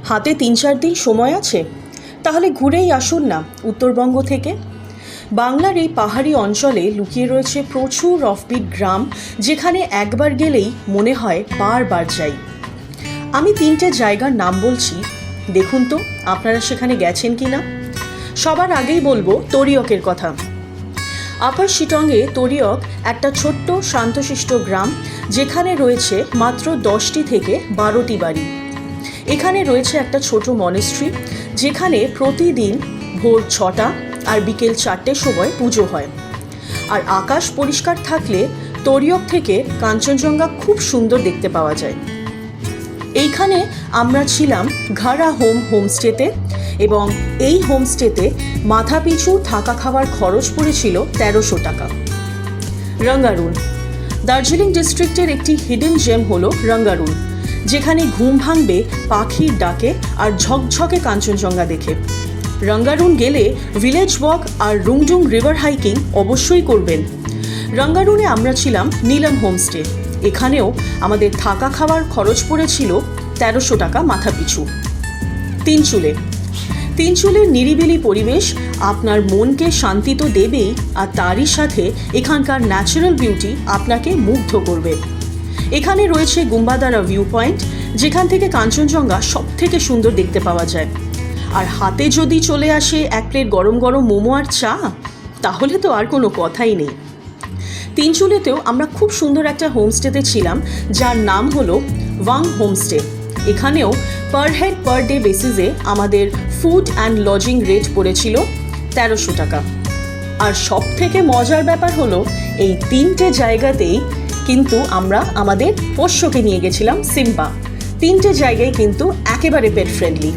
হাতে ৩-৪ দিন সময় আছে, তাহলে ঘুরেই আসুন না উত্তরবঙ্গ থেকে। বাংলার এই পাহাড়ি অঞ্চলে লুকিয়ে রয়েছে প্রচুর অফবিট গ্রাম, যেখানে একবার গেলেই মনে হয় বারবার যাই। আমি 3টে জায়গার নাম বলছি, দেখুন তো আপনারা সেখানে গেছেন কি না। সবার আগেই বলবো তরিয়কের কথা। আপার শিটংয়ে তরিয়ক একটা ছোট্ট শান্তশিষ্ট গ্রাম, যেখানে রয়েছে মাত্র 10টি থেকে 12টি বাড়ি। এখানে রয়েছে একটা ছোট মনেস্ট্রি, যেখানে প্রতিদিন ভোর 6টা আর বিকেল 4টের সময় পুজো হয়। আর আকাশ পরিষ্কার থাকলে তরিয়ক থেকে কাঞ্চনজঙ্ঘা খুব সুন্দর দেখতে পাওয়া যায়। এইখানে আমরা ছিলাম ঘারা হোমস্টেতে, এবং এই হোমস্টেতে মাথাপিছু থাকা খাওয়ার খরচ পড়েছিল 1300 টাকা। রঙ্গারুন, দার্জিলিং ডিস্ট্রিক্টের একটি হিডেন জেম হলো রঙ্গারুন, যেখানে ঘুম ভাঙবে পাখির ডাকে আর ঝকঝকে কাঞ্চনজঙ্ঘা দেখে। রঙ্গারুন গেলে ভিলেজ ওয়াক আর রুংডুং রিভার হাইকিং অবশ্যই করবেন। রঙ্গারুনে আমরা ছিলাম নীলম হোমস্টে, এখানেও আমাদের থাকা খাওয়ার খরচ পড়েছিল 1300 টাকা মাথাপিছু। তিনচুলের নিরিবিলি পরিবেশ আপনার মনকে শান্তি তো দেবেই, আর তারই সাথে এখানকার ন্যাচারাল বিউটি আপনাকে মুগ্ধ করবে। এখানে রয়েছে গুম্বাদারা ভিউ পয়েন্ট, যেখান থেকে কাঞ্চনজঙ্ঘা সব থেকে সুন্দর দেখতে পাওয়া যায়। আর হাতে যদি চলে আসে 1 প্লেট গরম গরম মোমো আর চা, তাহলে তো আর কোনো কথাই নেই। তিনচুলেতেও আমরা খুব সুন্দর একটা হোমস্টেতে ছিলাম, যার নাম হলো ওয়াং হোমস্টে। এখানেও পার হেড পার ডে বেসিসে আমাদের ফুড অ্যান্ড লজিং রেট পড়েছিল 1300 টাকা। আর সব থেকে মজার ব্যাপার হলো, এই 3টে জায়গাতেই কিন্তু আমরা আমাদের পোষ্যকে নিয়ে গেছিলাম সিম্বা। 3টে জায়গায় কিন্তু একেবারে পেট ফ্রেন্ডলি।